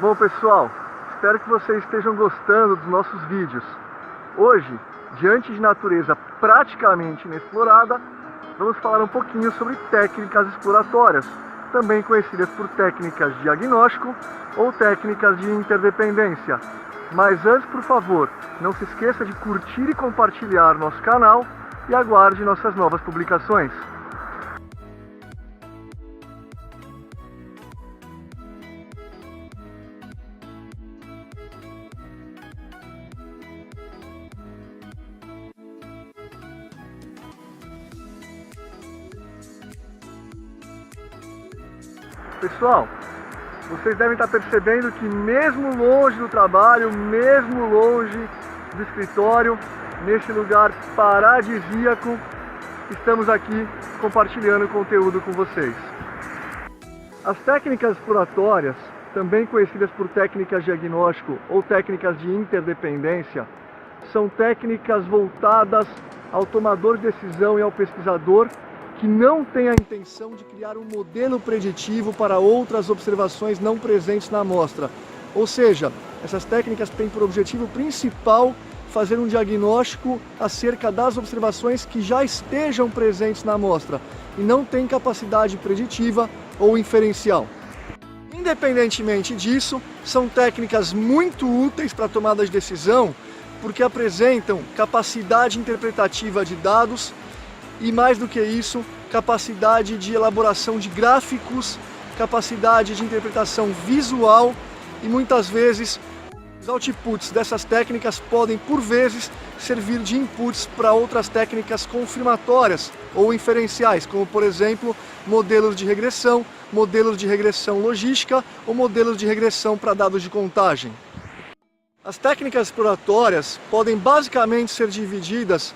Bom pessoal, espero que vocês estejam gostando dos nossos vídeos. Hoje, diante de natureza praticamente inexplorada, vamos falar um pouquinho sobre técnicas exploratórias, também conhecidas por técnicas de diagnóstico ou técnicas de interdependência. Mas antes, por favor, não se esqueça de curtir e compartilhar nosso canal e aguarde nossas novas publicações. Pessoal, vocês devem estar percebendo que mesmo longe do trabalho, mesmo longe do escritório, nesse lugar paradisíaco, estamos aqui compartilhando conteúdo com vocês. As técnicas exploratórias, também conhecidas por técnicas de diagnóstico ou técnicas de interdependência, são técnicas voltadas ao tomador de decisão e ao pesquisador que não tem a intenção de criar um modelo preditivo para outras observações não presentes na amostra. Ou seja, essas técnicas têm por objetivo principal fazer um diagnóstico acerca das observações que já estejam presentes na amostra e não têm capacidade preditiva ou inferencial. Independentemente disso, são técnicas muito úteis para a tomada de decisão porque apresentam capacidade interpretativa de dados e, mais do que isso, capacidade de elaboração de gráficos, capacidade de interpretação visual e muitas vezes os outputs dessas técnicas podem, por vezes, servir de inputs para outras técnicas confirmatórias ou inferenciais, como, por exemplo, modelos de regressão logística ou modelos de regressão para dados de contagem. As técnicas exploratórias podem basicamente ser divididas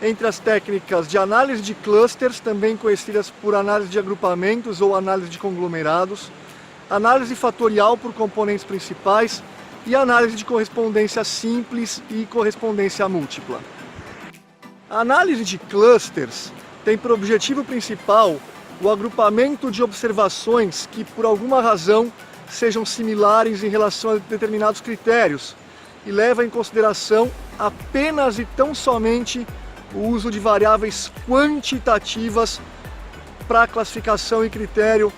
entre as técnicas de análise de clusters, também conhecidas por análise de agrupamentos ou análise de conglomerados, análise fatorial por componentes principais e análise de correspondência simples e correspondência múltipla. A análise de clusters tem por objetivo principal o agrupamento de observações que, por alguma razão, sejam similares em relação a determinados critérios e leva em consideração apenas e tão somente o uso de variáveis quantitativas para a classificação e critério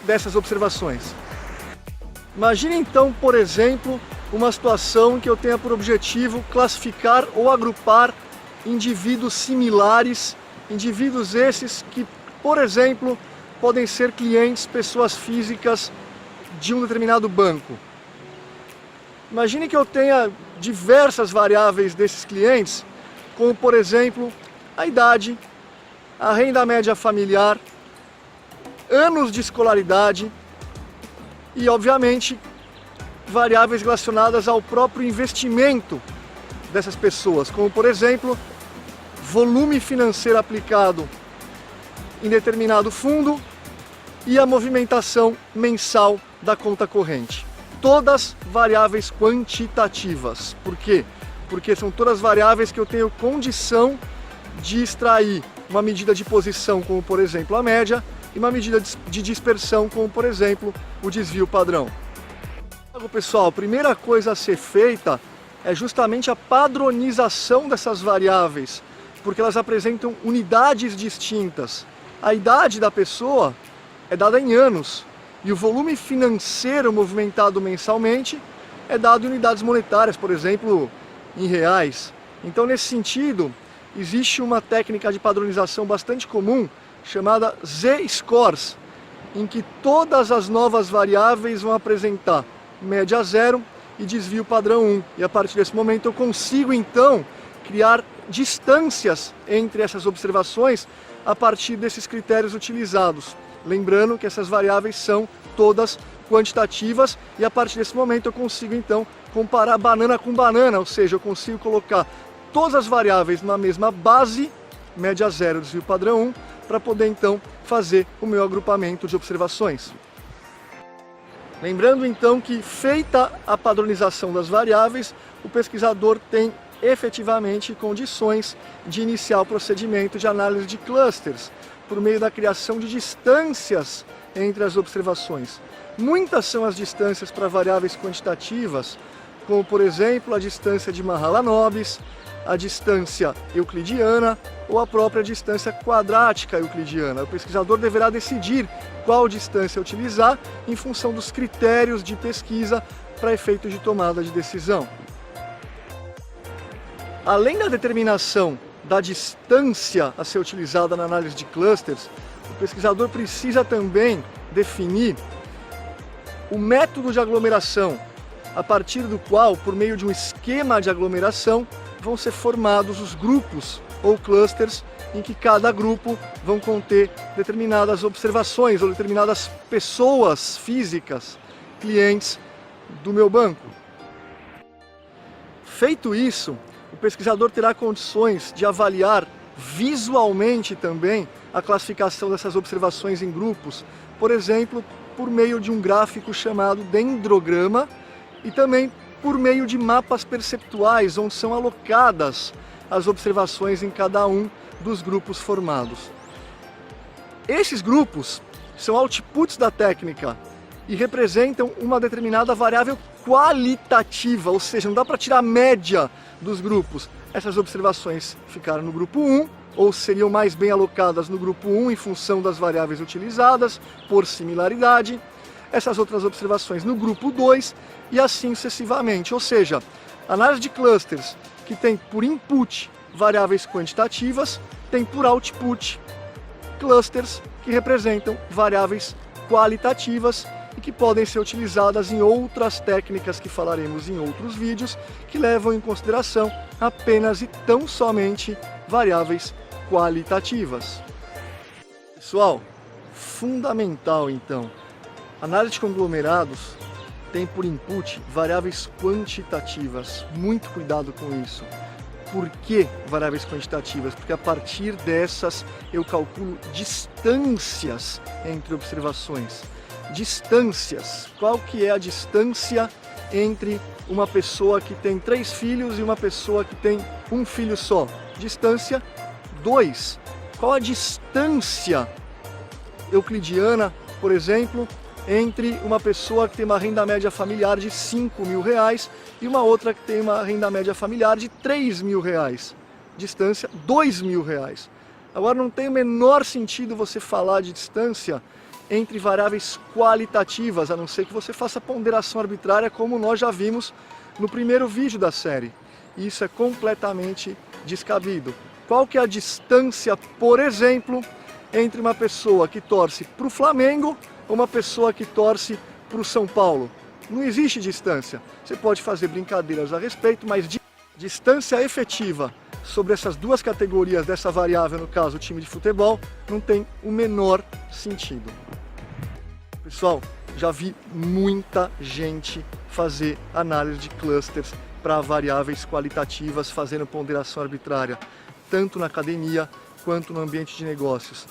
dessas observações. Imagine então, por exemplo, uma situação em que eu tenha por objetivo classificar ou agrupar indivíduos similares, indivíduos esses que, por exemplo, podem ser clientes, pessoas físicas de um determinado banco. Imagine que eu tenha diversas variáveis desses clientes, como, por exemplo, a idade, a renda média familiar, anos de escolaridade e, obviamente, variáveis relacionadas ao próprio investimento dessas pessoas, como, por exemplo, volume financeiro aplicado em determinado fundo e a movimentação mensal da conta corrente. Todas variáveis quantitativas. Por quê? Porque são todas variáveis que eu tenho condição de extrair uma medida de posição, como por exemplo a média, e uma medida de dispersão, como por exemplo o desvio padrão. Pessoal, a primeira coisa a ser feita é justamente a padronização dessas variáveis, porque elas apresentam unidades distintas. A idade da pessoa é dada em anos, e o volume financeiro movimentado mensalmente é dado em unidades monetárias, por exemplo, em reais. Então, nesse sentido, existe uma técnica de padronização bastante comum chamada Z-scores, em que todas as novas variáveis vão apresentar média 0 e desvio padrão 1. E a partir desse momento eu consigo então criar distâncias entre essas observações a partir desses critérios utilizados. Lembrando que essas variáveis são todas quantitativas e a partir desse momento eu consigo então comparar banana com banana, ou seja, eu consigo colocar todas as variáveis na mesma base, média 0, desvio padrão 1, para poder então fazer o meu agrupamento de observações. Lembrando então que, feita a padronização das variáveis, o pesquisador tem efetivamente condições de iniciar o procedimento de análise de clusters, por meio da criação de distâncias entre as observações. Muitas são as distâncias para variáveis quantitativas, como por exemplo a distância de Mahalanobis, a distância euclidiana ou a própria distância quadrática euclidiana. O pesquisador deverá decidir qual distância utilizar em função dos critérios de pesquisa para efeito de tomada de decisão. Além da determinação da distância a ser utilizada na análise de clusters, o pesquisador precisa também definir o método de aglomeração, a partir do qual, por meio de um esquema de aglomeração, vão ser formados os grupos ou clusters em que cada grupo vão conter determinadas observações ou determinadas pessoas físicas, clientes do meu banco. Feito isso, o pesquisador terá condições de avaliar visualmente também a classificação dessas observações em grupos, por exemplo, por meio de um gráfico chamado dendrograma e também por meio de mapas perceptuais, onde são alocadas as observações em cada um dos grupos formados. Esses grupos são outputs da técnica e representam uma determinada variável qualitativa, ou seja, não dá para tirar a média dos grupos. Essas observações ficaram no grupo 1, ou seriam mais bem alocadas no grupo 1 em função das variáveis utilizadas, por similaridade. Essas outras observações no grupo 2 e assim sucessivamente. Ou seja, análise de clusters que tem por input variáveis quantitativas, tem por output clusters que representam variáveis qualitativas e que podem ser utilizadas em outras técnicas que falaremos em outros vídeos, que levam em consideração apenas e tão somente variáveis qualitativas. Pessoal, fundamental então, análise de conglomerados tem por input variáveis quantitativas. Muito cuidado com isso. Por que variáveis quantitativas? Porque a partir dessas eu calculo distâncias entre observações. Distâncias. Qual que é a distância entre uma pessoa que tem 3 filhos e uma pessoa que tem um filho só? Distância 2. Qual a distância euclidiana, por exemplo, entre uma pessoa que tem uma renda média familiar de R$5.000 e uma outra que tem uma renda média familiar de R$3.000. Distância R$2.000. Agora não tem o menor sentido você falar de distância entre variáveis qualitativas, a não ser que você faça ponderação arbitrária, como nós já vimos no primeiro vídeo da série. Isso é completamente descabido. Qual que é a distância, por exemplo, entre uma pessoa que torce para o Flamengo ou uma pessoa que torce para o São Paulo? Não existe distância. Você pode fazer brincadeiras a respeito, mas distância efetiva sobre essas duas categorias dessa variável, no caso o time de futebol, não tem o menor sentido. Pessoal, já vi muita gente fazer análise de clusters para variáveis qualitativas, fazendo ponderação arbitrária, tanto na academia quanto no ambiente de negócios,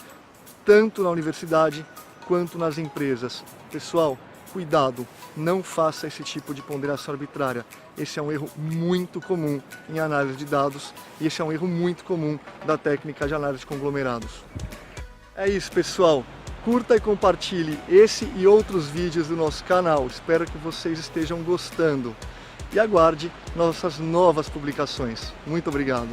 tanto na universidade quanto nas empresas. Pessoal, cuidado, não faça esse tipo de ponderação arbitrária. Esse é um erro muito comum em análise de dados e esse é um erro muito comum da técnica de análise de conglomerados. É isso, pessoal. Curta e compartilhe esse e outros vídeos do nosso canal. Espero que vocês estejam gostando. E aguarde nossas novas publicações. Muito obrigado.